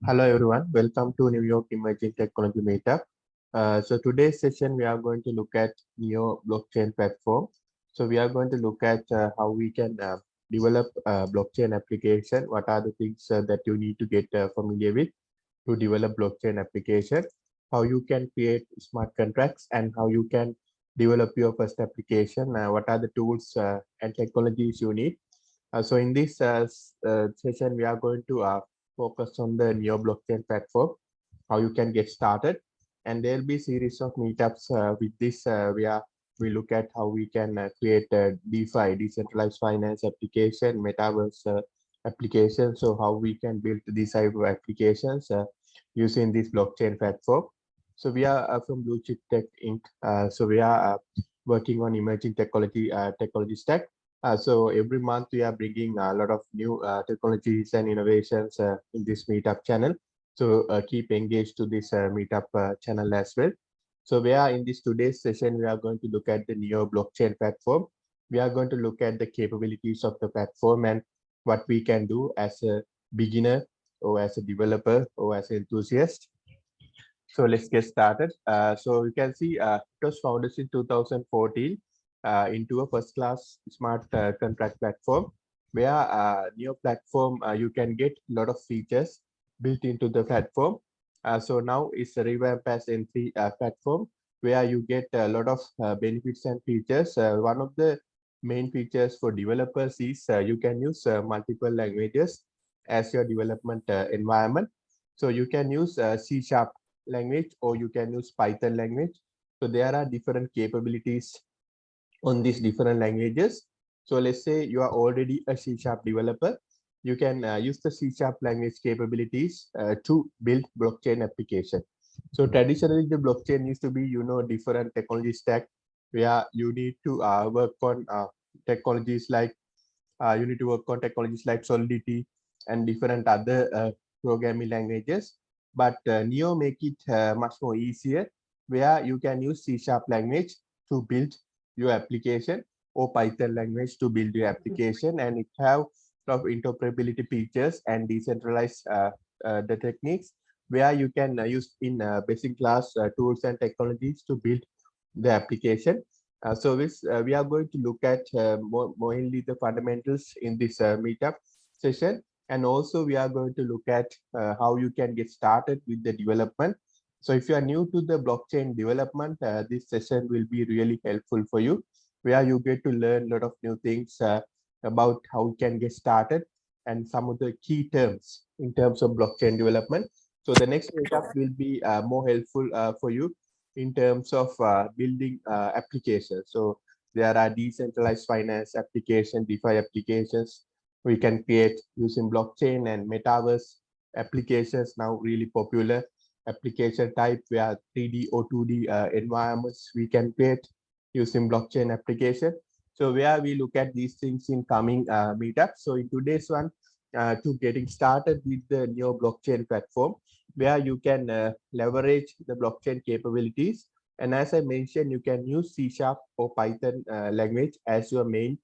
Hello everyone, welcome to New York Emerging Technology Meetup. So today's session we are going to look at Neo blockchain platform. So we are going to look at how we can develop a blockchain application. What are the things that you need to get familiar with to develop blockchain application? How you can create smart contracts and how you can develop your first application. What are the tools and technologies you need? So in this session, we are going to focus on the Neo blockchain platform, how you can get started, and there'll be series of meetups with this. We look at how we can create a DeFi, decentralized finance application, metaverse application. So how we can build these type of applications using this blockchain platform. So we are from Blue Chip Tech Inc. So we are working on emerging technology stack. So every month we are bringing a lot of new technologies and innovations in this meetup channel. So keep engaged to this meetup channel as well. So we are in this today's session, we are going to look at the Neo blockchain platform. We are going to look at the capabilities of the platform and what we can do as a beginner or as a developer or as an enthusiast. So let's get started. So you can see it was founded in 2014 into a first-class smart contract platform where Neo platform you can get a lot of features built into the platform. So now it's a revamped as N3 platform where you get a lot of benefits and features. One of the main features for developers is you can use multiple languages as your development environment. So you can use C# language or you can use Python language. So there are different capabilities on these different languages. So let's say you are already a C# developer, you can use the C# language capabilities to build blockchain application. So traditionally the blockchain used to be, different technology stack where you need to work on technologies like Solidity and different other programming languages. But Neo make it much more easier where you can use C# language to build your application or Python language to build your application, and it have a lot of interoperability features and decentralized the techniques where you can use in basic class tools and technologies to build the application. We are going to look at mainly the fundamentals in this meetup session, and also we are going to look at how you can get started with the development. So if you are new to the blockchain development, this session will be really helpful for you, where you get to learn a lot of new things about how you can get started and some of the key terms in terms of blockchain development. So the next meetup will be more helpful for you in terms of building applications. So there are decentralized finance application, DeFi applications we can create using blockchain, and metaverse applications now really popular application type where 3D or 2D environments we can create using blockchain application. So where we look at these things in coming meetups. So in today's one, to getting started with the Neo blockchain platform, where you can leverage the blockchain capabilities. And as I mentioned, you can use C# or Python language as your main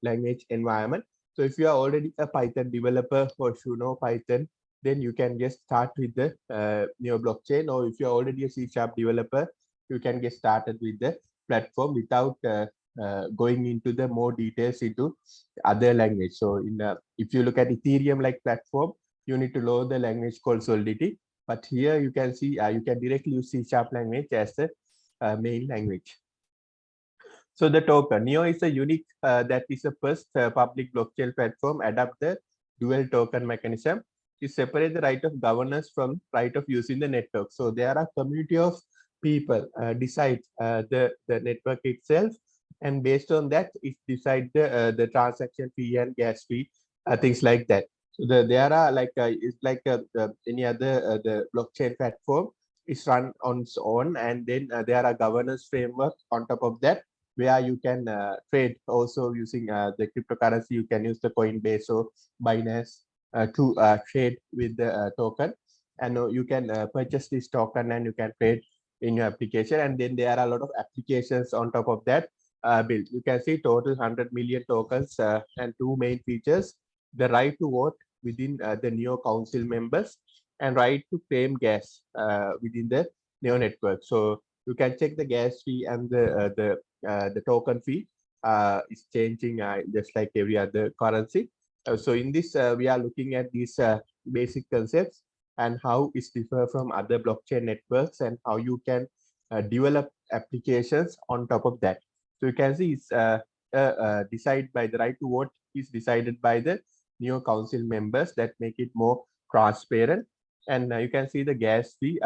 language environment. So if you are already a Python developer or if you know Python, then you can just start with the Neo blockchain. Or if you're already a C# developer, you can get started with the platform without going into the more details into other language. So if you look at Ethereum like platform, you need to load the language called Solidity. But here you can see you can directly use C# language as the main language. So the token Neo is a unique that is a first public blockchain platform adapt the dual token mechanism to separate the right of governance from right of using the network. So there are community of people decide the network itself, and based on that it decide the transaction fee and gas fee, things like that. So there are like it's like any other the blockchain platform is run on its own, and then there are governance framework on top of that where you can trade also using the cryptocurrency. You can use the Coinbase or Binance to trade with the token, and you can purchase this token and you can trade in your application. And then there are a lot of applications on top of that built. You can see total 100 million tokens and two main features: the right to vote within the Neo Council members, and right to claim gas within the Neo network. So you can check the gas fee and the token fee is changing just like every other currency. So in this, we are looking at these basic concepts and how it's differ from other blockchain networks and how you can develop applications on top of that. So you can see it's decided by the right to vote is decided by the Neo council members that make it more transparent. And you can see the gas fee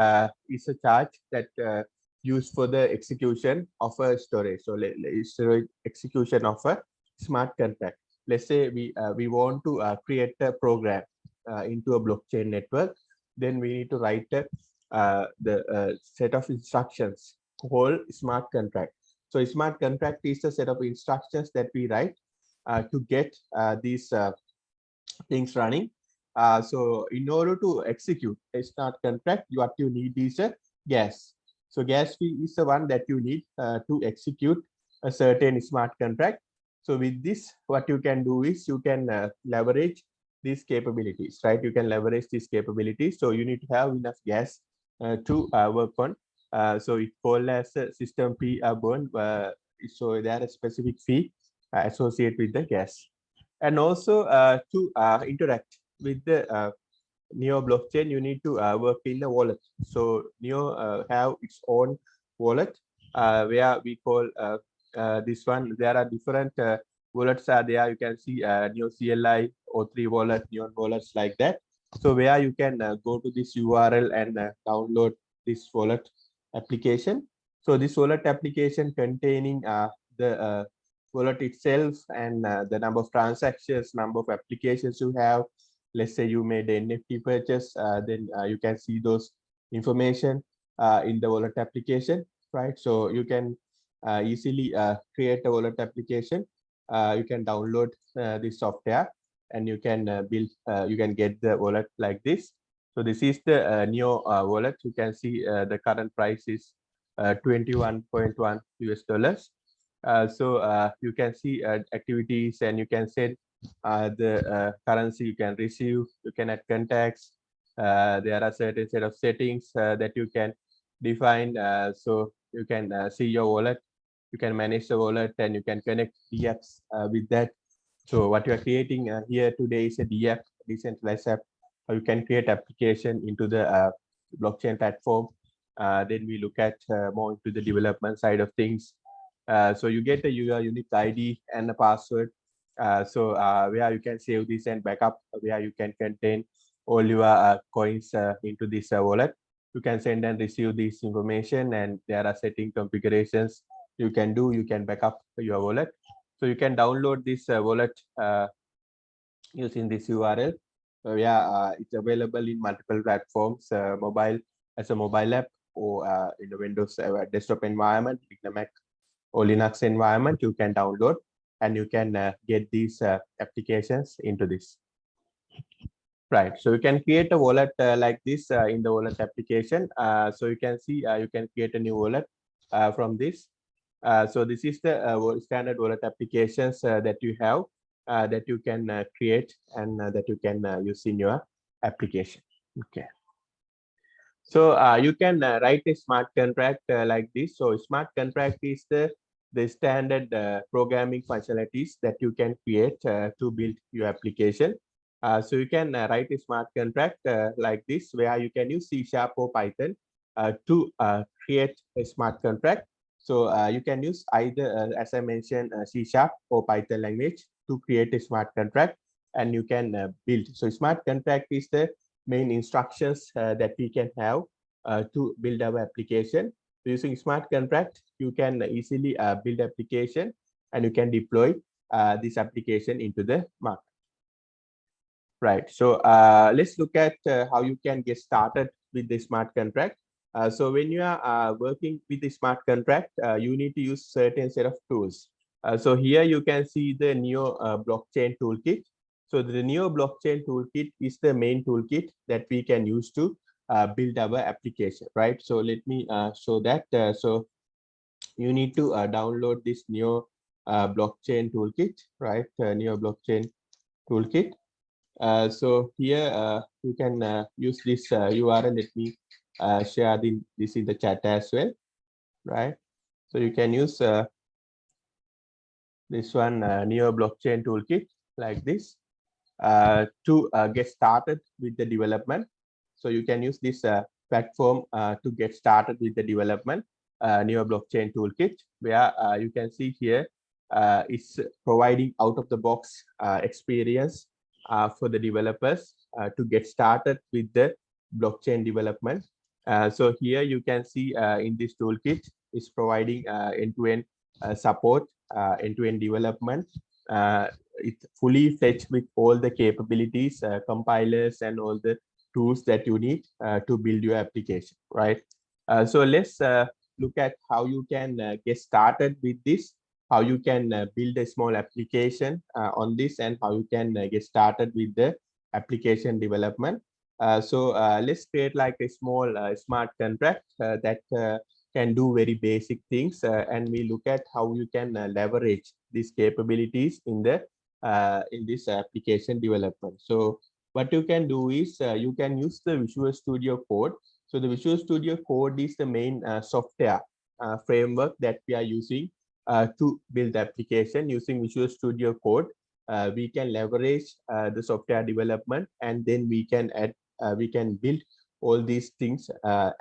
is a charge that used for the execution of a storage. So storage execution of a smart contract. Let's say we want to create a program into a blockchain network. Then we need to write the set of instructions called smart contract. So smart contract is a set of instructions that we write to get these things running. So in order to execute a smart contract, what you need is a gas. So gas fee is the one that you need to execute a certain smart contract. So with this, what you can do is you can leverage these capabilities, right? You can leverage these capabilities. So you need to have enough gas to work on. So it's called as a system fee burn. So there are a specific fee associated with the gas. And also to interact with the Neo blockchain, you need to work in the wallet. So Neo have its own wallet where we call this one. There are different wallets are there. You can see Neo CLI, O3 wallet, Neon wallets like that. So where you can go to this URL and download this wallet application. So this wallet application containing the wallet itself and the number of transactions, number of applications you have. Let's say you made an NFT purchase, then you can see those information in the wallet application, right? So you can easily create a wallet application. You can download this software and you can build, you can get the wallet like this. So this is the Neo wallet. You can see the current price is 21.1 US dollars. So you can see activities and you can set the currency you can receive, you can add contacts. There are certain set of settings that you can define. So you can see your wallet, you can manage the wallet and you can connect the apps with that. So what you are creating here today is a DApp, decentralized app. You can create application into the blockchain platform. Then we look at more into the development side of things. So you get your unique ID and a password. So where you can save this and backup, where you can contain all your coins into this wallet. You can send and receive this information, and there are setting configurations you can do. You can backup your wallet. So you can download this wallet using this URL. Yeah, it's available in multiple platforms, mobile as a mobile app or in the Windows desktop environment, in the Mac or Linux environment. You can download and you can get these applications into this. Right, so you can create a wallet like this in the wallet application. So you can see you can create a new wallet from this. So this is the standard wallet applications that you have that you can create and that you can use in your application. Okay. So you can write a smart contract like this. So smart contract is the standard programming functionalities that you can create to build your application. So you can write a smart contract like this, where you can use C# or Python to create a smart contract. So you can use either, as I mentioned, C# or Python language to create a smart contract, and you can build. So smart contract is the main instructions that we can have to build our application. Using smart contract, you can easily build application and you can deploy this application into the market. Right. So let's look at how you can get started with the smart contract. So when you are working with the smart contract, you need to use certain set of tools. So here you can see the Neo Blockchain Toolkit. So the Neo Blockchain Toolkit is the main toolkit that we can use to build our application, right? So let me show that. So you need to download this Neo Blockchain Toolkit, right? Neo Blockchain Toolkit. So here you can use this URL. Let me share this in the chat as well, right? So you can use this one, Neo Blockchain Toolkit, like this, to get started with the development. So you can use this platform to get started with the development, Neo Blockchain Toolkit, where you can see here it's providing out of the box experience for the developers to get started with the blockchain development. So here you can see in this toolkit is providing end-to-end support, end-to-end development. It's fully fledged with all the capabilities, compilers, and all the tools that you need to build your application, right? So let's look at how you can get started with this, how you can build a small application on this, and how you can get started with the application development. So let's create like a small smart contract that can do very basic things, and we look at how you can leverage these capabilities in this application development. So what you can do is you can use the Visual Studio Code. So the Visual Studio Code is the main software framework that we are using to build the application. Using Visual Studio Code, we can leverage the software development, and then we can build all these things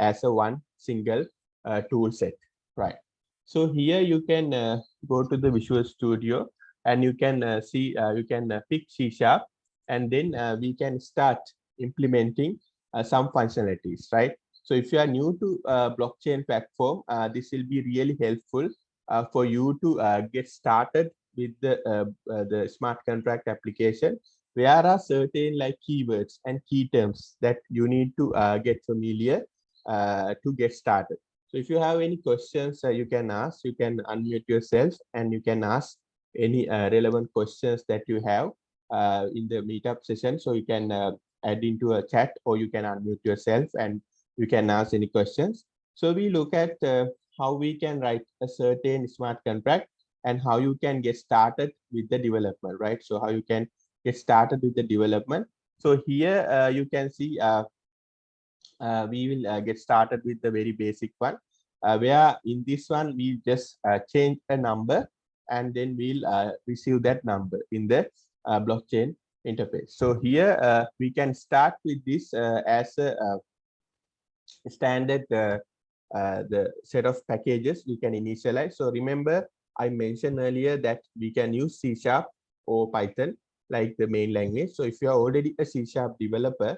as a one single tool set, right? So here you can go to the Visual Studio, and you can see you can pick C#, and then we can start implementing some functionalities, right? So if you are new to blockchain platform, this will be really helpful for you to get started with the smart contract application. There are certain like keywords and key terms that you need to get familiar to get started. So if you have any questions, you can ask. You can unmute yourself, and you can ask any relevant questions that you have in the meetup session. So you can add into a chat, or you can unmute yourself and you can ask any questions. So we look at how we can write a certain smart contract and how you can get started with the development, right? So how you can get started with the development. So here you can see we will get started with the very basic one, where in this one we just change a number, and then we'll receive that number in the blockchain interface. So here we can start with this as a standard the set of packages we can initialize. So remember, I mentioned earlier that we can use C# or Python like the main language. So if you are already a C# developer,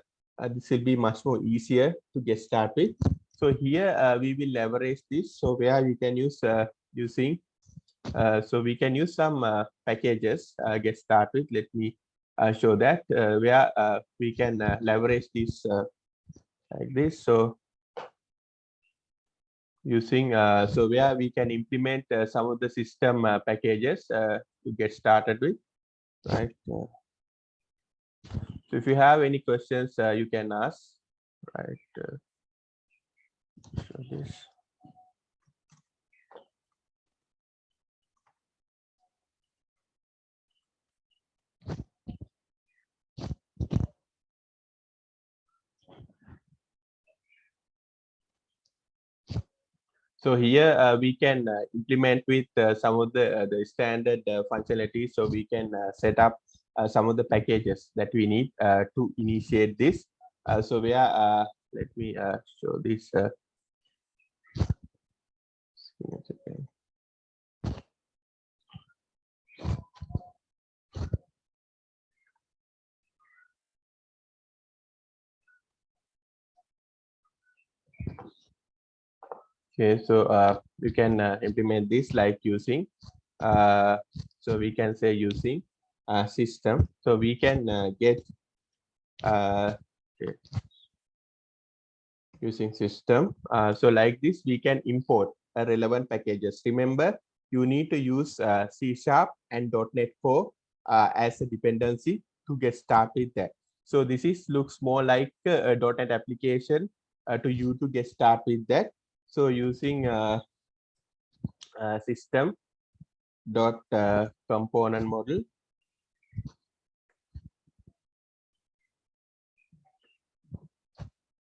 this will be much more easier to get started. So here we will leverage this. So where we can use using so we can use some packages get started. Let me show that where we can leverage this like this. So using so where we can implement some of the system packages to get started with, right? So if you have any questions, you can ask, right? So this. So here we can implement with some of the standard functionalities. So we can set up some of the packages that we need to initiate this. So where let me show this. Okay, so you can implement this like using, so we can say using system. So we can get okay, using system. So like this, we can import relevant packages. Remember, you need to use C# and .NET Core as a dependency to get started there. So this is looks more like a .NET application to you to get started with that. So using system dot component model.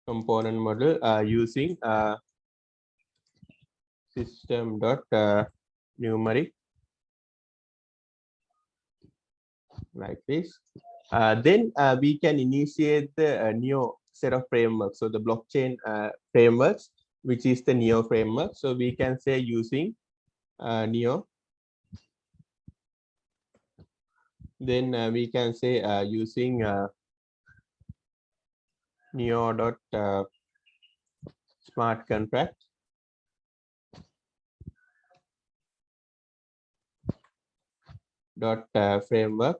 component model using system.numeric like this. Then we can initiate the Neo set of frameworks. So the blockchain frameworks, which is the Neo framework. So we can say using Neo. Then we can say using Neo.smart contract. Framework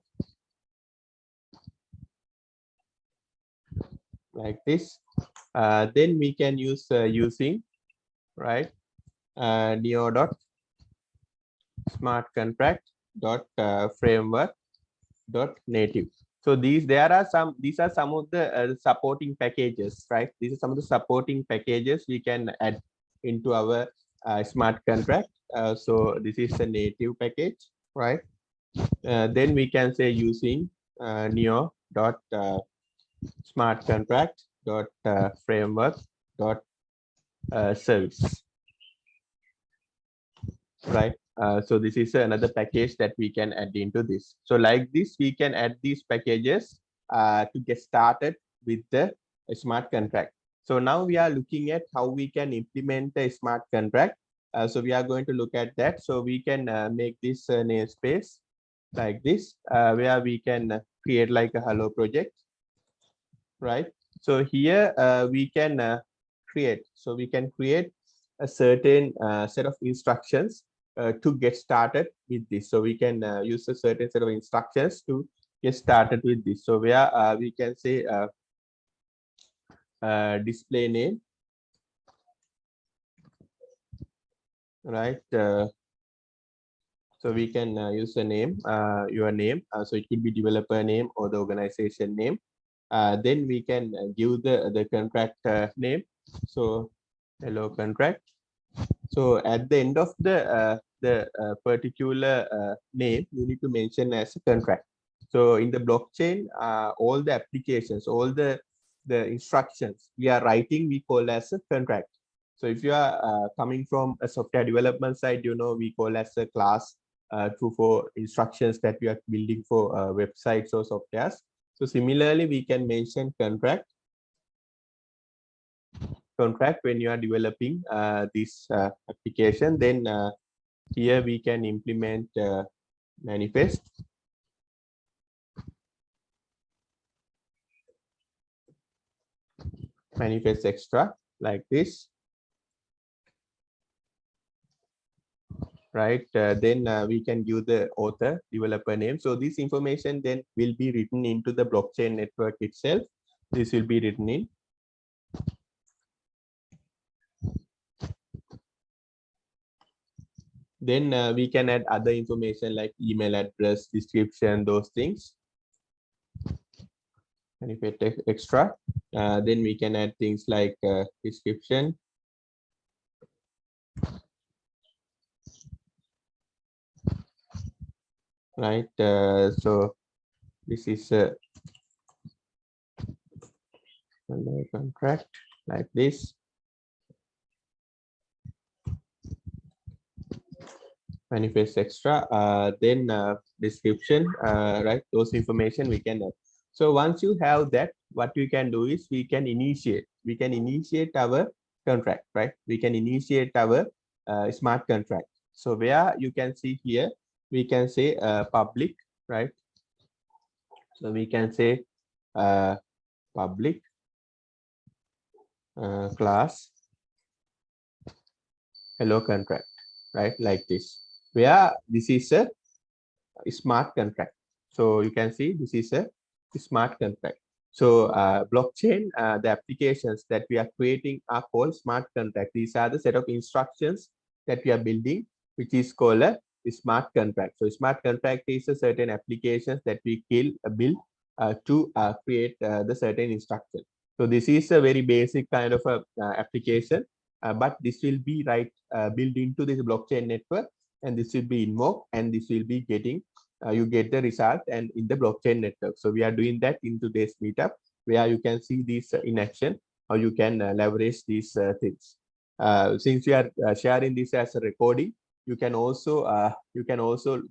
like this. Then we can use using right Neo.smart contract framework native. So these are some of the supporting packages, right? These are some of the supporting packages we can add into our smart contract. So this is a native package, right? Then we can say using Neo.smart contract framework service, right? So this is another package that we can add into this. So like this, we can add these packages to get started with the smart contract. So now we are looking at how we can implement a smart contract. So we are going to look at that. So we can make this namespace like this, where we can create like a hello project, right? So here we can create. So we can create a certain set of instructions to get started with this. So we can use a certain set of instructions to get started with this. So where we can say display name, right? So we can use a name, your name. So it could be developer name or the organization name. Then we can give the contract name. So hello contract. So at the end of the particular name, you need to mention as a contract. So in the blockchain, all the applications, all the instructions we are writing, we call as a contract. So if you are coming from a software development side, you know, we call as a class for instructions that we are building for websites or softwares. So similarly, we can mention contract when you are developing this application. Then here we can implement manifest extra like this, right? Then we can give the author developer name. So this information then will be written into the blockchain network itself. This will be written in. Then we can add other information like email address, description, those things. Manifest extra. Then we can add things like description, right? So this is a contract like this. Manifest extra, then description, right? Those information we can add. So once you have that, what we can do is we can initiate our contract, right? We can initiate our smart contract. So where you can see here, we can say public, right? So we can say public class hello contract, right? Like this, where this is a smart contract. So you can see this is a smart contract. So blockchain, the applications that we are creating are called smart contract. These are the set of instructions that we are building, which is called a smart contract. So smart contract is a certain applications that we build to create the certain instruction. So this is a very basic kind of a application, but this will be built into this blockchain network, and this will be invoked, and this will be getting you get the result and in the blockchain network. So we are doing that in today's meetup, where you can see this in action. how you can leverage these things. Since we are sharing this as a recording, you can also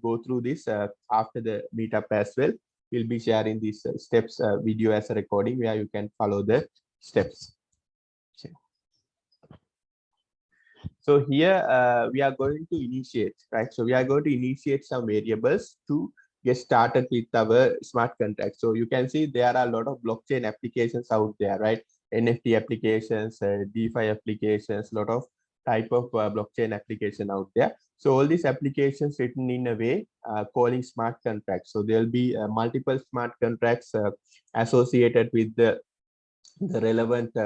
go through this after the meetup as well. We'll be sharing these steps video as a recording where you can follow the steps. So here we are going to initiate, right? So we are going to initiate some variables to get started with our smart contract. So you can see there are a lot of blockchain applications out there, right? NFT applications, DeFi applications, lot of type of blockchain application out there. So all these applications written in a way calling smart contracts. So there'll be multiple smart contracts associated with the relevant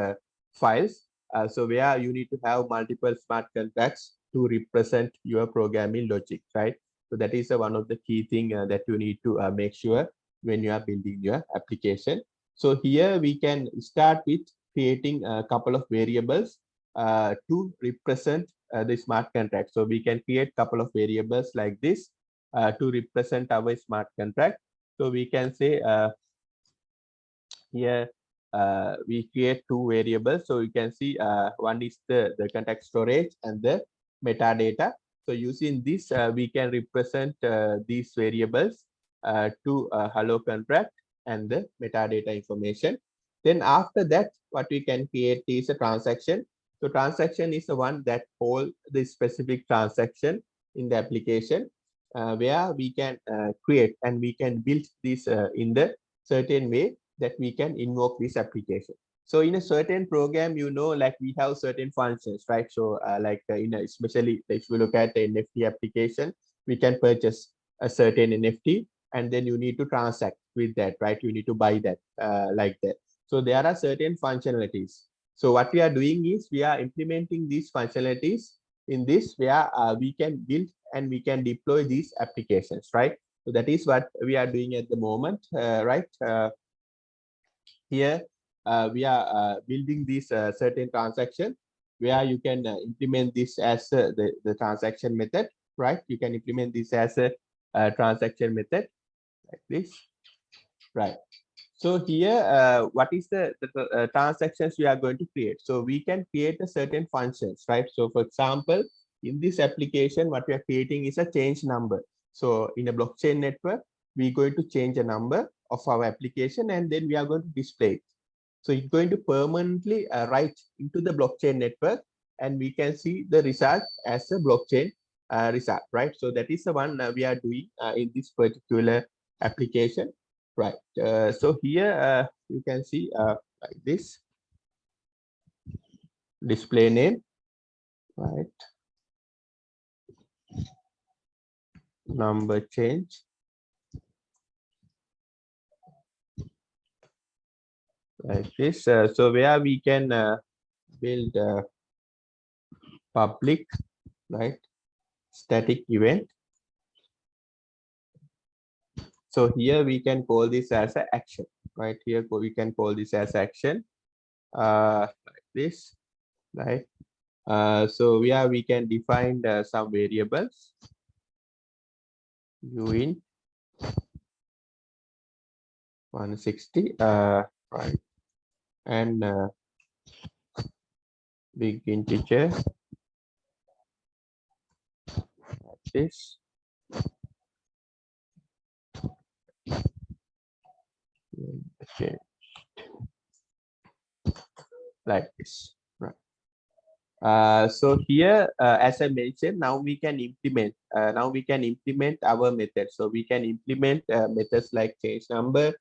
files. So where you need to have multiple smart contracts to represent your programming logic, right? So that is one of the key thing that you need to make sure when you are building your application. So here we can start with creating a couple of variables to represent the smart contract. So we can create a couple of variables like this to represent our smart contract. So we can say here we create two variables. So you can see one is the context storage and the metadata. So using this, we can represent these variables to hello contract and the metadata information. Then after that, what we can create is a transaction. So transaction is the one that holds the specific transaction in the application where we can create and we can build this in the certain way that we can invoke this application. So in a certain program, you know, like we have certain functions, right? So especially if you look at the NFT application, we can purchase a certain NFT and then you need to transact with that, right? You need to buy that like that. So there are certain functionalities. So what we are doing is we are implementing these functionalities in this where we can build and we can deploy these applications, right? So that is what we are doing at the moment, right? Here we are building this certain transaction where you can implement this as the transaction method, right? You can implement this as a transaction method like this, right? So here, what is the transactions we are going to create? So we can create a certain functions, right? So for example, in this application, what we are creating is a change number. So in a blockchain network, we're going to change a number of our application and then we are going to display it. So it's going to permanently write into the blockchain network and we can see the result as a blockchain result, right? So that is the one we are doing in this particular application. Right. So here you can see like this display name, right? Number change. Like this. So where we can build a public, right? Static event. So here we can call this as an action, right? Here we can call this as action, like this, right? So where we can define some variables, uint 160, right? And big integer like this. Okay, like this, right? So here, as I mentioned, now we can implement. Our method. So we can implement methods like change number,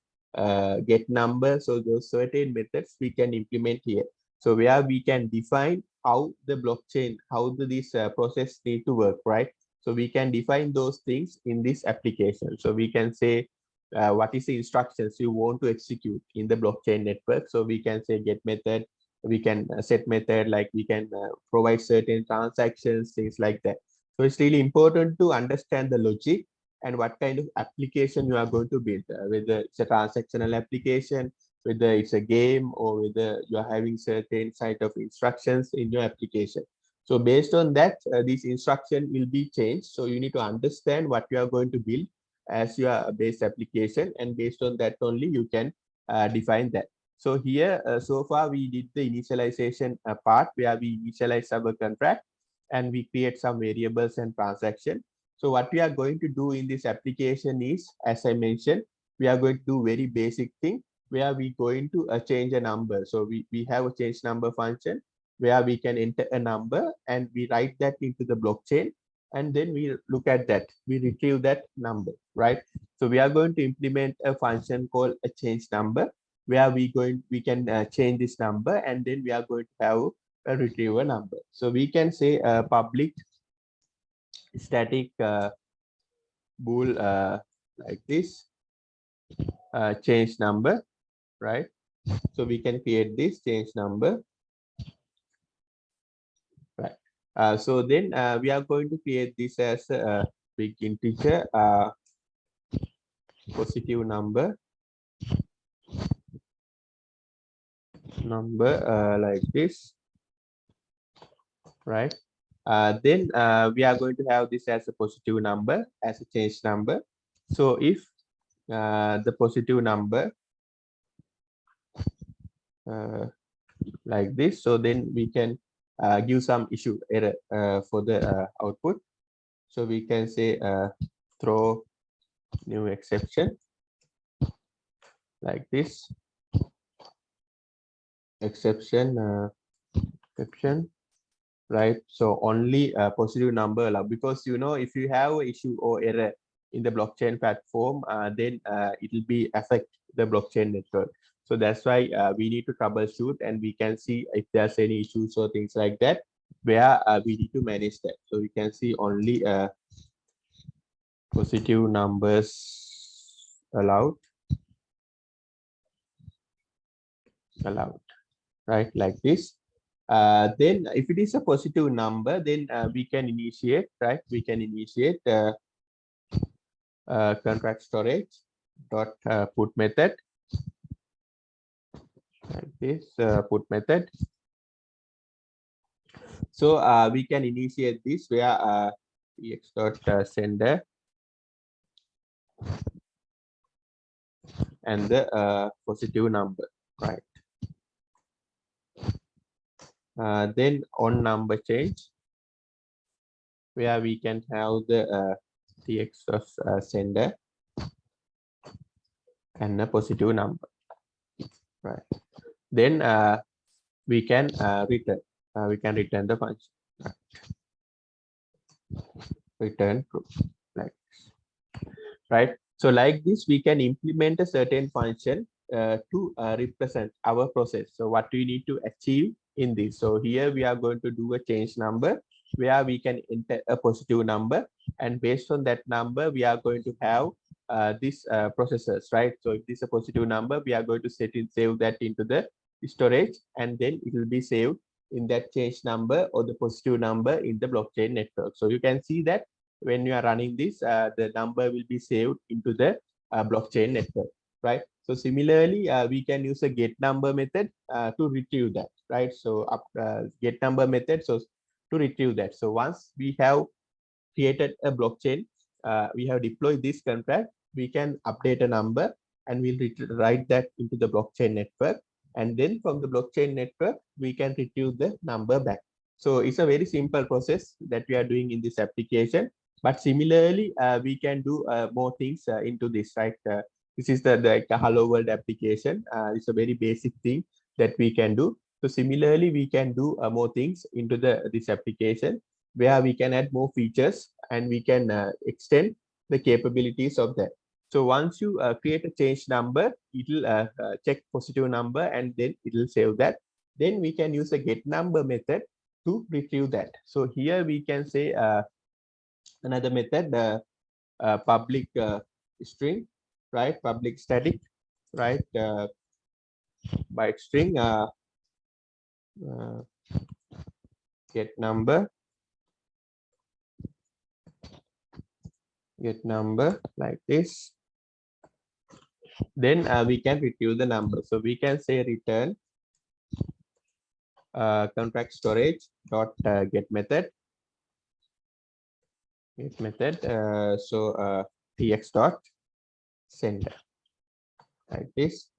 get number. So those certain methods we can implement here. So where we can define how the blockchain, how this process need to work, right? So we can define those things in this application. So we can say what is the instructions you want to execute in the blockchain network. So we can say get method, we can set method, like we can provide certain transactions, things like that. So it's really important to understand the logic and what kind of application you are going to build, whether it's a transactional application, whether it's a game, or whether you are having certain set of instructions in your application. So based on that, this instruction will be changed. So you need to understand what you are going to build as your base application, and based on that only you can define that. So here, so far we did the initialization part where we initialize our contract and we create some variables and transaction. So what we are going to do in this application is, as I mentioned, we are going to do very basic thing where we going to change a number. So we have a change number function where we can enter a number and we write that into the blockchain, and then we look at that, we retrieve that number, right? So we are going to implement a function called a change number where we can change this number, and then we are going to have a retriever number. So we can say public static bool like this change number, right? So we can create this change number, right? So then we are going to create this as a big integer positive number like this, right? Then we are going to have this as a positive number, as a change number. So if the positive number like this, so then we can give some issue error for the output. So we can say throw new exception like this, exception, right? So only a positive number allowed, because if you have an issue or error in the blockchain platform, then it will be affect the blockchain network. So that's why we need to troubleshoot, and we can see if there's any issues or things like that where we need to manage that. So we can see only positive numbers allowed, right? Like this. Then if it is a positive number, then we can initiate, right? We can initiate contract storage dot put method like this, put method. So we can initiate this where ex dot sender and the positive number, right? Then on number change where we can have the tx of sender and a positive number, right? Then we can return the function, right? Return true, like this, right? So like this, we can implement a certain function to represent our process. So what do we need to achieve in this? So here we are going to do a change number where we can enter a positive number, and based on that number, we are going to have this processes, right? So if this is a positive number, we are going to save that into the storage, and then it will be saved in that change number or the positive number in the blockchain network. So you can see that when you are running this, the number will be saved into the blockchain network, right? So similarly, we can use a get number method to retrieve that, right? So get number method, so to retrieve that. So once we have created a blockchain, we have deployed this contract, we can update a number and we'll write that into the blockchain network. And then from the blockchain network, we can retrieve the number back. So it's a very simple process that we are doing in this application. But similarly, we can do more things into this, right? This is the Hello World application. It's a very basic thing that we can do. So similarly, we can do more things into this application where we can add more features and we can extend the capabilities of that. So once you create a change number, it will check positive number and then it will save that. Then we can use the get number method to retrieve that. So here we can say another method, public string, right? Public static, right? Byte string get number like this. Then we can retrieve the number. So we can say return contract storage dot get method. So tx dot sender like this.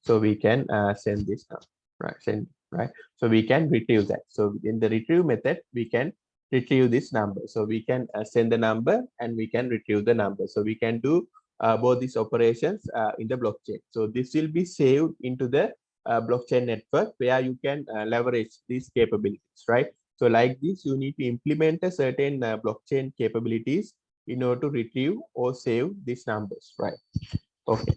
So we can send this now, right? Send, right? So we can retrieve that. So in the retrieve method, we can retrieve this number. So we can send the number and we can retrieve the number. So we can do both these operations in the blockchain. So this will be saved into the blockchain network where you can leverage these capabilities, right? So like this, you need to implement a certain blockchain capabilities in order to retrieve or save these numbers, right? Okay.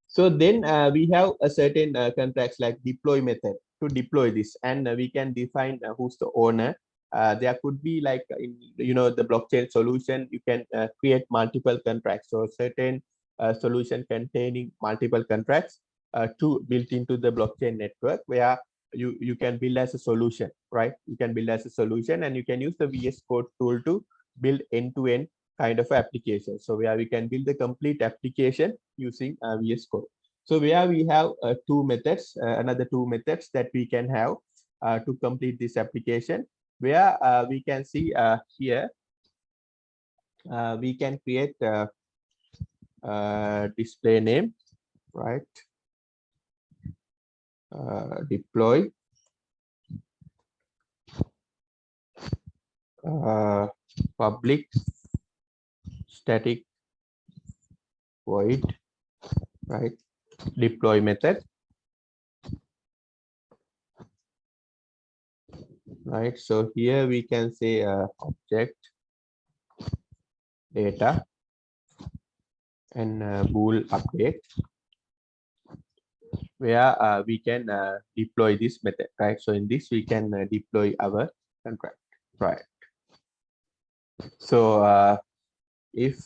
So then we have a certain contracts like deploy method to deploy this, and we can define who's the owner. There could be like in the blockchain solution, you can create multiple contracts. So certain solution containing multiple contracts to built into the blockchain network where you can build as a solution, right? You can build as a solution, and you can use the VS Code tool to build end-to-end kind of application. So where we can build the complete application using VS Code. So where we have two methods, another two methods that we can have to complete this application, where we can see here, we can create display name, right? Deploy public static void, right? Deploy method, right? So here we can say object data and bool update, where we can deploy this method, right? So in this we can deploy our contract, right? So if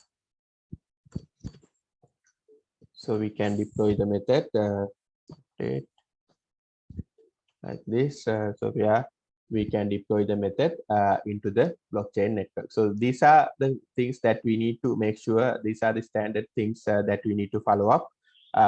so, we can deploy the method like this. So we can deploy the method into the blockchain network. So these are the things that we need to make sure. These are the standard things that we need to follow up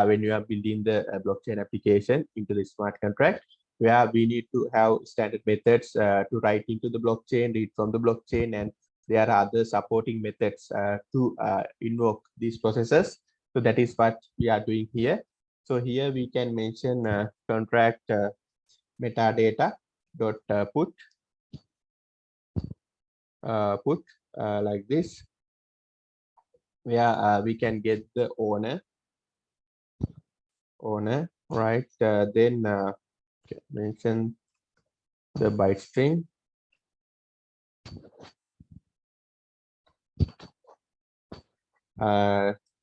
when you are building the blockchain application into the smart contract, where we need to have standard methods to write into the blockchain, read from the blockchain, and there are other supporting methods to invoke these processes. So that is what we are doing here. So here we can mention contract metadata dot put like this, where we can get the owner, right? Then mention the byte string,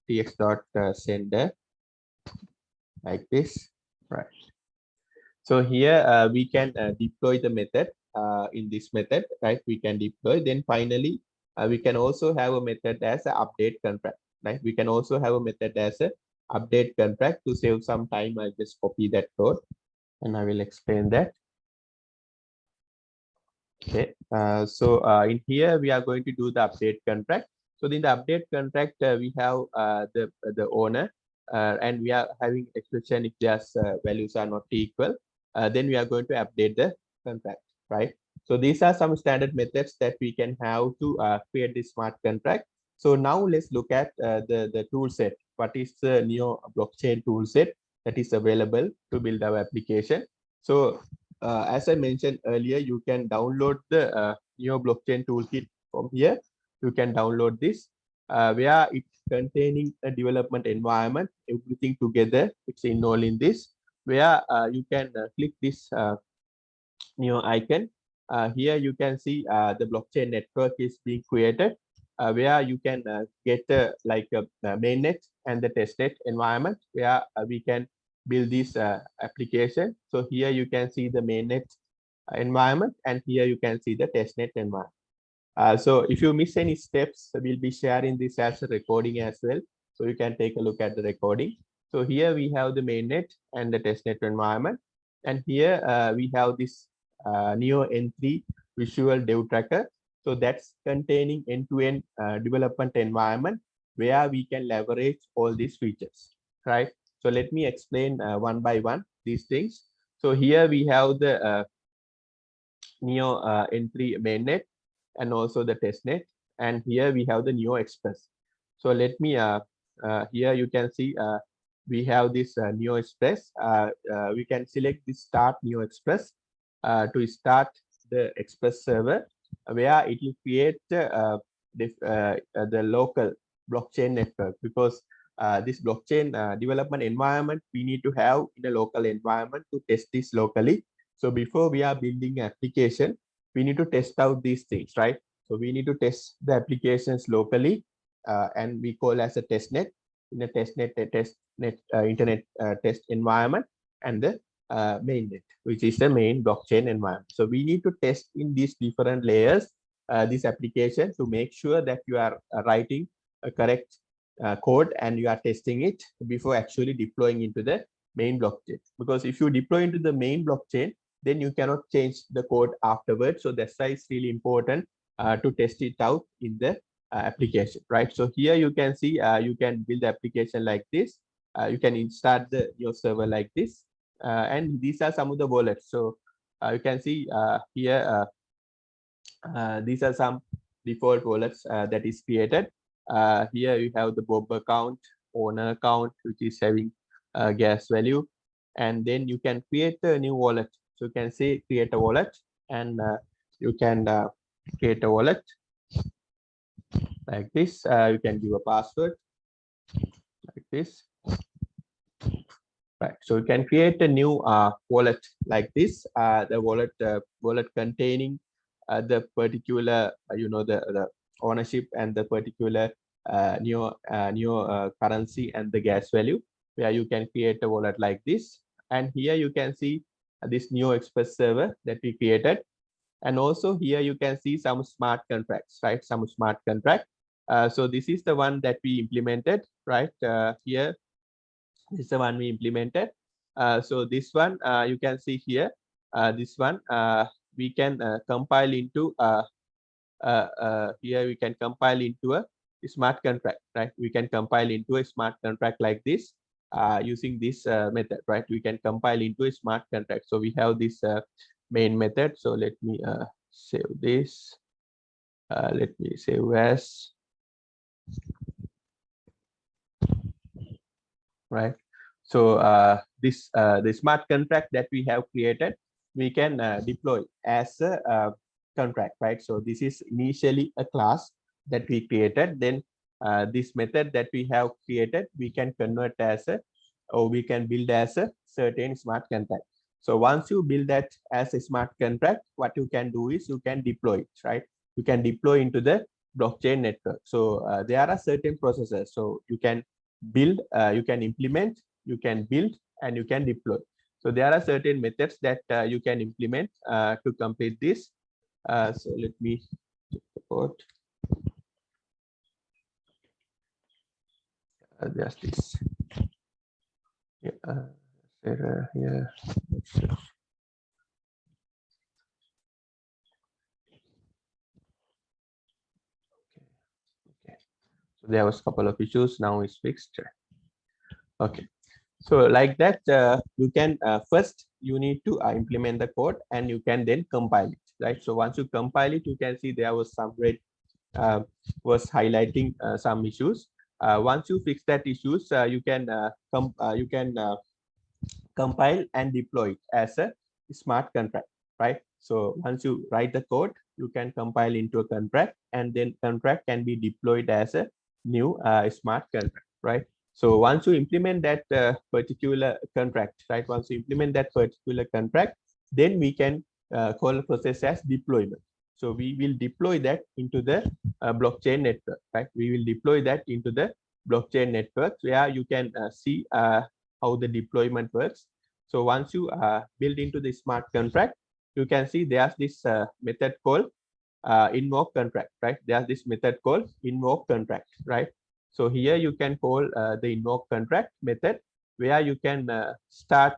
tx dot sender, like this, right? So here we can deploy the method in this method, right? We can deploy. Then finally, we can also have a method as an update contract, right? We can also have a method as a update contract. To save some time, I'll just copy that code and I will explain that. Okay, so in here we are going to do the update contract. So in the update contract, we have the owner, and we are having expression if there's values are not equal. Then we are going to update the contract, right? So these are some standard methods that we can have to create this smart contract. So now let's look at the tool set. What is the Neo blockchain tool set that is available to build our application? So as I mentioned earlier, you can download the Neo Blockchain Toolkit from here. You can download this, where it's containing a development environment, everything together. It's all in this, where you can click this Neo icon. Here you can see the blockchain network is being created, where you can get like a mainnet and the testnet environment, where we can build this application. So here you can see the mainnet environment, and here you can see the testnet environment. So if you miss any steps, we'll be sharing this as a recording as well. So you can take a look at the recording. So here we have the mainnet and the testnet environment. And here we have this Neo N3 visual dev tracker. So that's containing end-to-end development environment where we can leverage all these features, right? So let me explain one by one these things. So here we have the Neo N3 mainnet and also the testnet, and here we have the Neo Express. So let me here you can see we have this Neo Express. We can select the Start Neo Express to start the Express server, where it will create the local blockchain network, because this blockchain development environment we need to have in a local environment to test this locally. So before we are building application, we need to test out these things, right? So we need to test the applications locally, and we call as a test net in a internet test environment, and the main net, which is the main blockchain environment. So we need to test in these different layers this application to make sure that you are writing a correct code and you are testing it before actually deploying into the main blockchain. Because if you deploy into the main blockchain, then you cannot change the code afterwards. So that's why it's really important to test it out in the application, right? So here you can see you can build the application like this. You can start your server like this, and these are some of the wallets. So you can see here these are some default wallets that is created. Here you have the Bob account, owner account, which is having gas value, and then you can create a new wallet. So you can say create a wallet, and you can create a wallet like this. You can give a password like this. Right. So you can create a new wallet like this. The wallet containing the particular, the ownership and the particular new currency and the gas value, where you can create a wallet like this. And here you can see this Neo Express server that we created. And also here you can see some smart contracts, right? Some smart contract. So this is the one that we implemented, right? Here, this is the one we implemented. So this one, you can see here, this one, we can compile into, here we can compile into a smart contract, right? We can compile into a smart contract like this using this method, right? We can compile into a smart contract. So we have this main method. So let me save this. Let me save as, right? So this the smart contract that we have created, we can deploy as a contract, right? So this is initially a class that we created. Then this method that we have created, we can convert as a, or we can build as a certain smart contract. So once you build that as a smart contract, what you can do is you can deploy it, right? You can deploy into the blockchain network. So there are certain processes. So you can build, you can implement, you can build, and you can deploy. So there are certain methods that you can implement to complete this. So let me check the code. Just this. Yeah, here. Okay. So there was a couple of issues. Now it's fixed. Okay. So like that, you can first you need to implement the code, and you can then compile it, right? So once you compile it, you can see there was some red was highlighting some issues. Once you fix that issues, you can compile and deploy it as a smart contract, right? So once you write the code, you can compile into a contract, and then contract can be deployed as a new smart contract, right? So once you implement that particular contract, right? Once you implement that particular contract, then we can call a process as deployment. So we will deploy that into the blockchain network, right? We will deploy that into the blockchain network, where you can see how the deployment works. So once you build into the smart contract, you can see there's this method called invoke contract, right? There's this method called invoke contract, right? So here you can call the invoke contract method, where you can start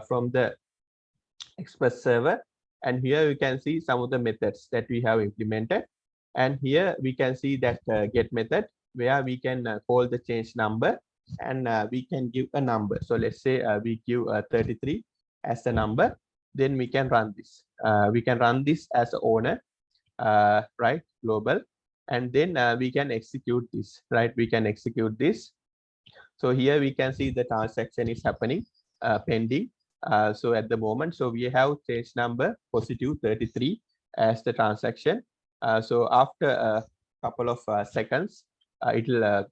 from the Express server. And here you can see some of the methods that we have implemented. And here we can see that get method, where we can call the change number, and we can give a number. So let's say we give 33 as the number. Then we can run this. We can run this as an owner, right? Global. And then we can execute this, right? We can execute this. So here we can see the transaction is happening, pending. So at the moment, so we have change number positive 33 as the transaction. So after a couple of seconds, it'll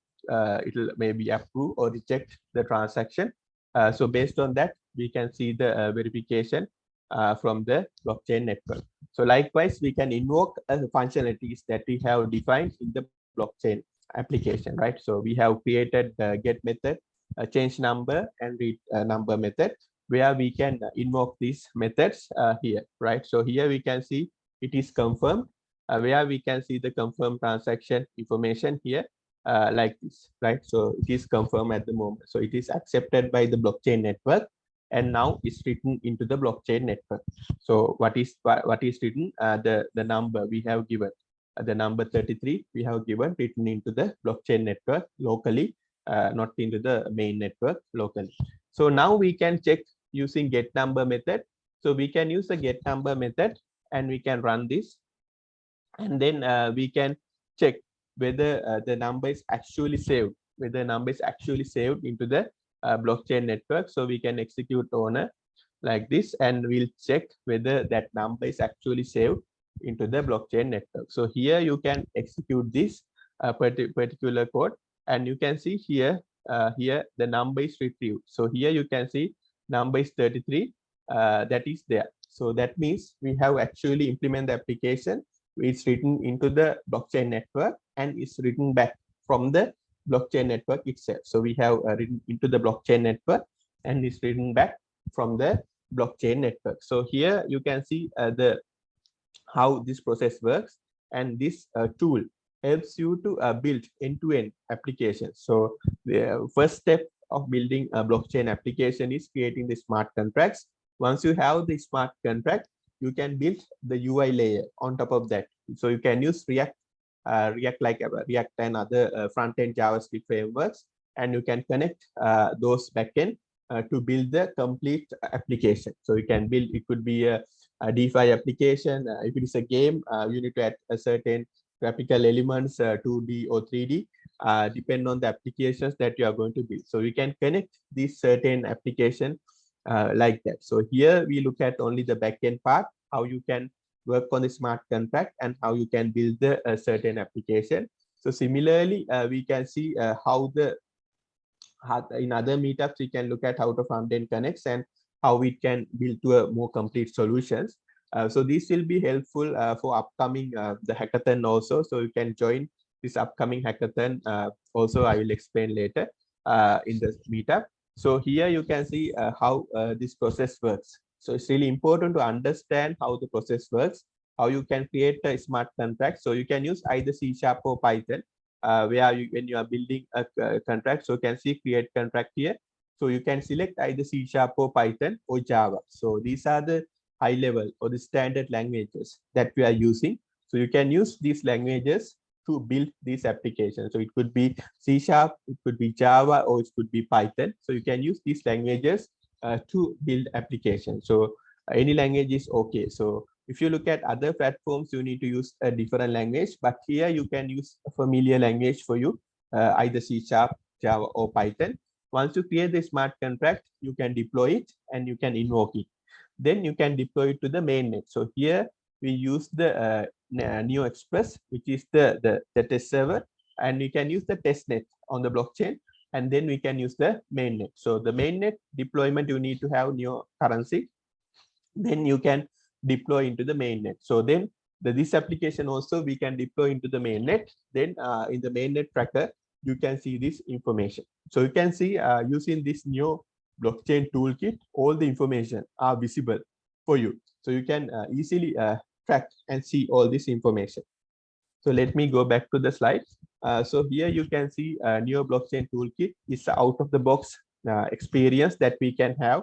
maybe approve or reject the transaction. So based on that, we can see the verification from the blockchain network. So likewise, we can invoke functionalities that we have defined in the blockchain application, right? So we have created the get method, change number, and read number method, where we can invoke these methods here, right? So here we can see it is confirmed, where we can see the confirmed transaction information here, like this, right? So it is confirmed at the moment. So it is accepted by the blockchain network, and now it's written into the blockchain network. So what is written? The number we have given, the number 33 we have given, written into the blockchain network locally, not into the main network locally. So now we can check using get number method. So we can use the get number method, and we can run this, and then we can check whether the number is actually saved, into the blockchain network. So we can execute on a like this, and we'll check whether that number is actually saved into the blockchain network. So here you can execute this particular code, and you can see here, here the number is retrieved. So here you can see number is 33, that is there. So that means we have actually implemented the application. It's written into the blockchain network, and it's written back from the blockchain network itself. So we have written into the blockchain network, and it's written back from the blockchain network. So here you can see how this process works, and this tool helps you to build end-to-end applications. So the first step of building a blockchain application is creating the smart contracts. Once you have the smart contract, you can build the UI layer on top of that. So you can use React and other front-end JavaScript frameworks, and you can connect those backend to build the complete application. So you can build, it could be a DeFi application. If it is a game, you need to add a certain graphical elements, 2D or 3D, depend on the applications that you are going to build. So you can connect this certain application like that. So here we look at only the backend part, how you can work on the smart contract and how you can build the certain application. So similarly, we can see how in other meetups, we can look at how the front-end connects and how we can build to a more complete solutions. So this will be helpful for upcoming the hackathon also. So you can join this upcoming hackathon. Also, I will explain later in the meetup. So here you can see how this process works. So it's really important to understand how the process works, how you can create a smart contract. So you can use either C# or Python, where when you are building a contract. So you can see create contract here. So you can select either C# or Python or Java. So these are the high level or the standard languages that we are using. So you can use these languages to build these applications. So it could be C#, it could be Java, or it could be Python. So you can use these languages to build applications. So any language is okay. So if you look at other platforms, you need to use a different language, but here you can use a familiar language for you, either C#, Java, or Python. Once you create the smart contract, you can deploy it and you can invoke it. Then you can deploy it to the mainnet. So here we use the Neo Express, which is the test server, and we can use the testnet on the blockchain, and then we can use the mainnet. So the mainnet deployment, you need to have Neo currency, then you can deploy into the mainnet. So then this application also we can deploy into the mainnet. Then in the mainnet tracker, you can see this information. So you can see using this new blockchain toolkit, all the information are visible for you. So you can easily track and see all this information. So let me go back to the slide. So here you can see Neo Blockchain Toolkit is out of the box experience that we can have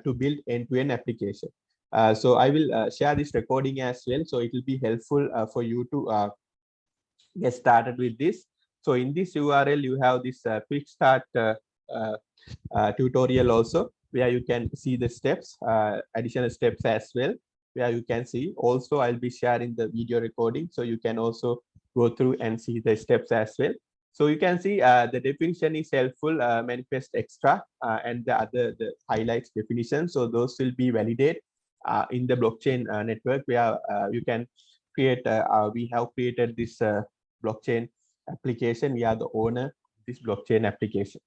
to build end-to-end application. So I will share this recording as well. So it will be helpful for you to get started with this. So in this URL, you have this quick start tutorial also, where you can see the steps, additional steps as well, where you can see. Also, I'll be sharing the video recording, so you can also go through and see the steps as well. So you can see the definition is helpful, manifest extra, and the highlights definition. So those will be validated in the blockchain network, where you can create. We have created this blockchain application. We are the owner of this blockchain application.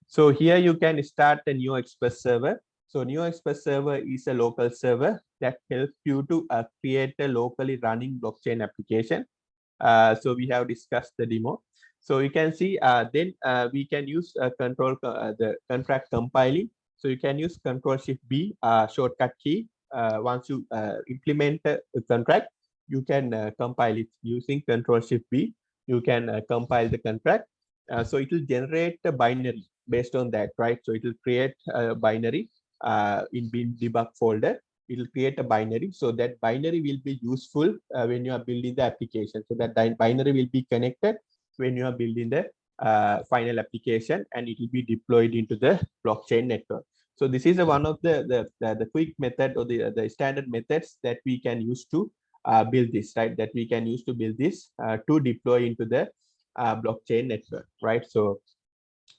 So here you can start a Neo Express server. So Neo Express server is a local server that helps you to create a locally running blockchain application. So we have discussed the demo. So you can see then we can use control the contract compiling. So you can use Control Shift B shortcut key. Once you implement a contract, you can compile it using Control Shift B. You can compile the contract. So it will generate a binary based on that, right? So it will create a binary in bin debug folder. It will create a binary. So that binary will be useful when you are building the application. So that binary will be connected when you are building the final application, and it will be deployed into the blockchain network. So this is one of the quick method, or the standard methods that we can use to build this, right? That we can use to build this to deploy into the blockchain network, right? So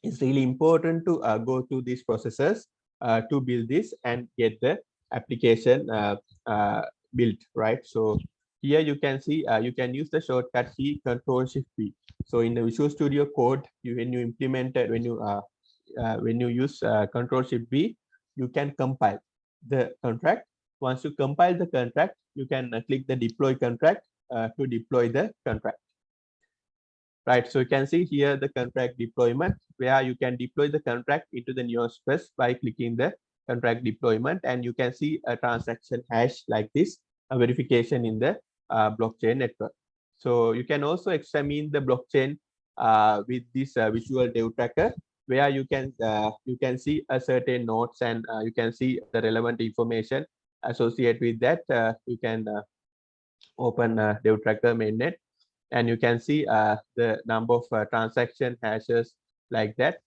it's really important to go through these processes to build this and get the application built, right? So here you can see you can use the shortcut key Control Shift B. So in the Visual Studio Code, when you implement it, when you use Control Shift B, you can compile the contract. Once you compile the contract, you can click the deploy contract to deploy the contract. Right, so you can see here the contract deployment, where you can deploy the contract into the Neo Express by clicking the contract deployment, and you can see a transaction hash like this, a verification in the blockchain network. So you can also examine the blockchain with this visual dev tracker, where you can see a certain nodes, and you can see the relevant information associated with that. You can open dev tracker mainnet, and you can see the number of transaction hashes like that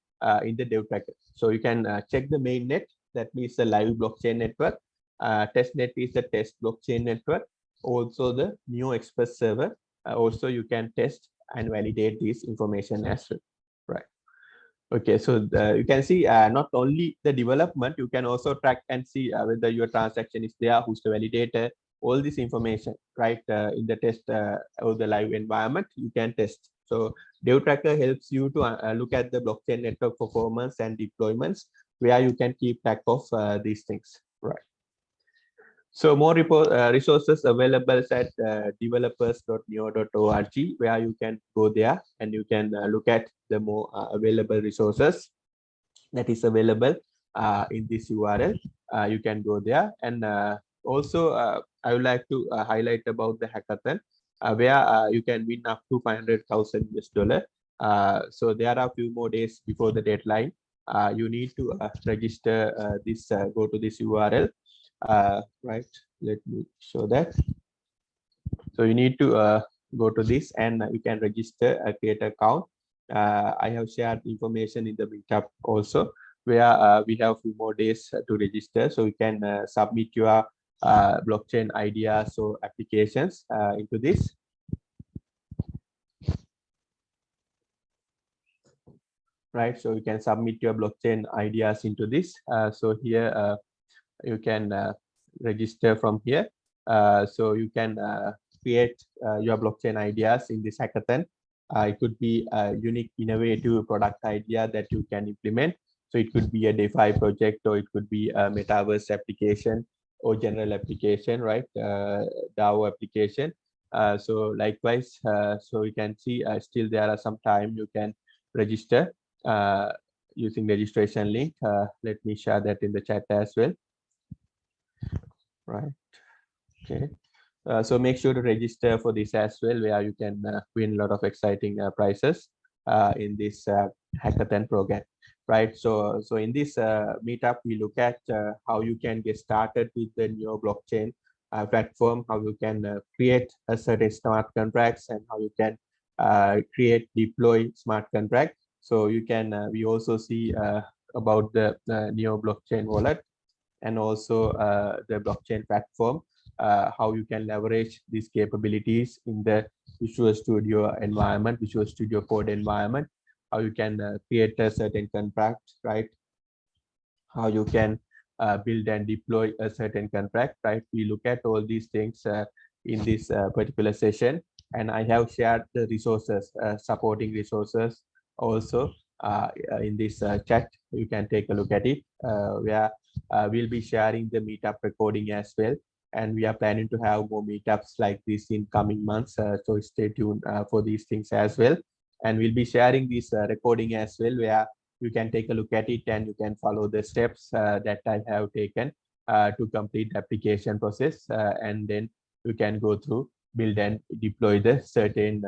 in the dev tracker. So you can check the mainnet, that means the live blockchain network. Testnet is the test blockchain network. Also the Neo Express server. Also you can test and validate this information as well, right? Okay, so you can see not only the development, you can also track and see whether your transaction is there, who's the validator, all this information, right? In the test or the live environment, you can test. So Dev Tracker helps you to look at the blockchain network performance and deployments, where you can keep track of these things, right? So more resources available at developers.neo.org, where you can go there and you can look at the more available resources that is available in this URL. You can go there, and also I would like to highlight about the hackathon, where you can win up to $500,000 US. So there are a few more days before the deadline. You need to register this, go to this URL. Right, let me show that. So you need to go to this, and you can register a create account. I have shared information in the Meetup also, where we have few more days to register. So you can submit your blockchain ideas or applications into this. Right, so you can submit your blockchain ideas into this. So here you can register from here. So you can create your blockchain ideas in this hackathon. It could be a unique, innovative product idea that you can implement. So it could be a DeFi project, or it could be a metaverse application or general application, right? DAO application. So likewise, so you can see still there are some time you can register using registration link. Let me share that in the chat as well. Right. Okay. So make sure to register for this as well, where you can win a lot of exciting prizes in this hackathon program, right? So in this meetup, we look at how you can get started with the Neo blockchain platform, how you can create a certain smart contracts, and how you can create, deploy smart contract. So you can, we also see about the Neo blockchain wallet, and also the blockchain platform, how you can leverage these capabilities in the Visual Studio environment, Visual Studio Code environment, how you can create a certain contract, right? How you can build and deploy a certain contract, right? We look at all these things in this particular session, and I have shared the resources, supporting resources also in this chat. You can take a look at it, where we'll be sharing the meetup recording as well. And we are planning to have more meetups like this in coming months. So stay tuned for these things as well. And we'll be sharing this recording as well, where you can take a look at it and you can follow the steps that I have taken to complete the application process. And then you can go through, build and deploy the certain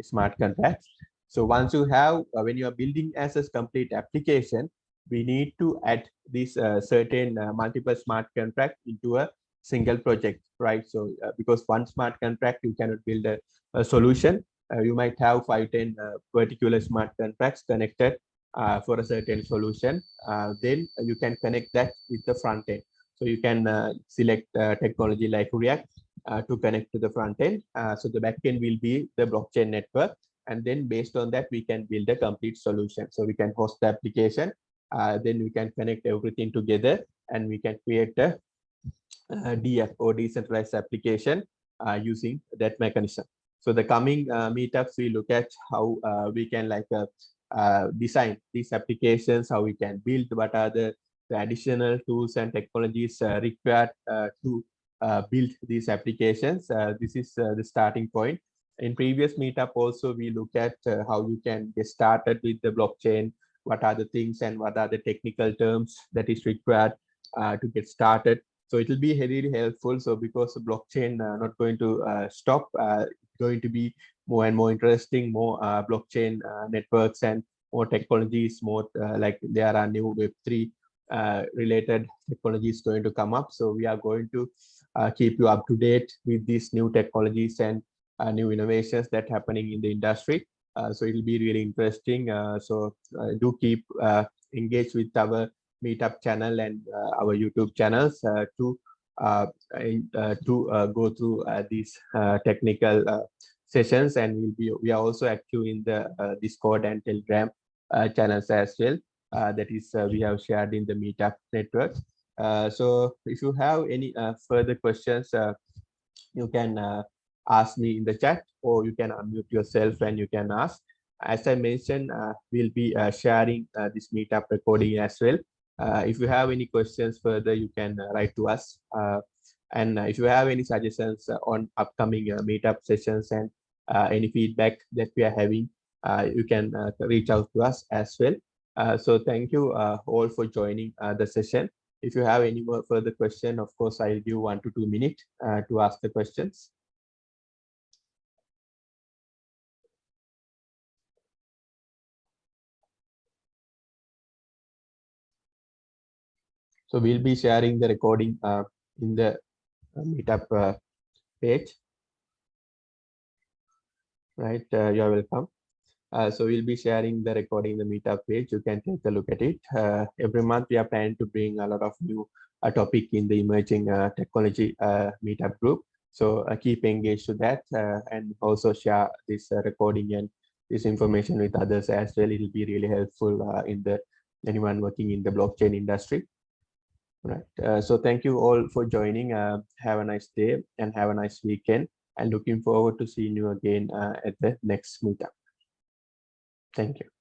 smart contracts. So once you have, when you are building as a complete application, we need to add this certain multiple smart contract into a single project, right? So because one smart contract, you cannot build a solution. You might have 5-10 particular smart contracts connected for a certain solution. Then you can connect that with the front end. So you can select technology like React to connect to the front end. So the back end will be the blockchain network. And then based on that, we can build a complete solution. So we can host the application. Then we can connect everything together and we can create a DF or decentralized application using that mechanism. So the coming meetups, we look at how we can like design these applications, how we can build, what are the additional tools and technologies required to build these applications. This is the starting point. In previous meetup also, we look at how you can get started with the blockchain, what are the things and what are the technical terms that is required to get started. So it will be really helpful. So because the blockchain not going to stop, going to be more and more interesting, more blockchain networks and more technologies, more like there are new Web3 related technologies going to come up. So we are going to keep you up to date with these new technologies and new innovations that happening in the industry. So it will be really interesting. So do keep engaged with our Meetup channel and our YouTube channels to go through these technical sessions, and we are also active in the Discord and Telegram channels as well. That is we have shared in the Meetup network. So if you have any further questions, you can ask me in the chat, or you can unmute yourself and you can ask. As I mentioned, we'll be sharing this Meetup recording as well. If you have any questions further, you can write to us. And if you have any suggestions on upcoming meetup sessions and any feedback that we are having, you can reach out to us as well. So thank you all for joining the session. If you have any more further question, of course, I'll give 1 to 2 minutes to ask the questions. So we'll be sharing the recording in the Meetup page. Right, you are welcome. So we'll be sharing the recording in the Meetup page. You can take a look at it. Every month we are planning to bring a lot of new topic in the emerging technology Meetup group. So keep engaged to that and also share this recording and this information with others as well. It will be really helpful in the anyone working in the blockchain industry. Right. So thank you all for joining. Have a nice day and have a nice weekend. And looking forward to seeing you again at the next meetup. Thank you.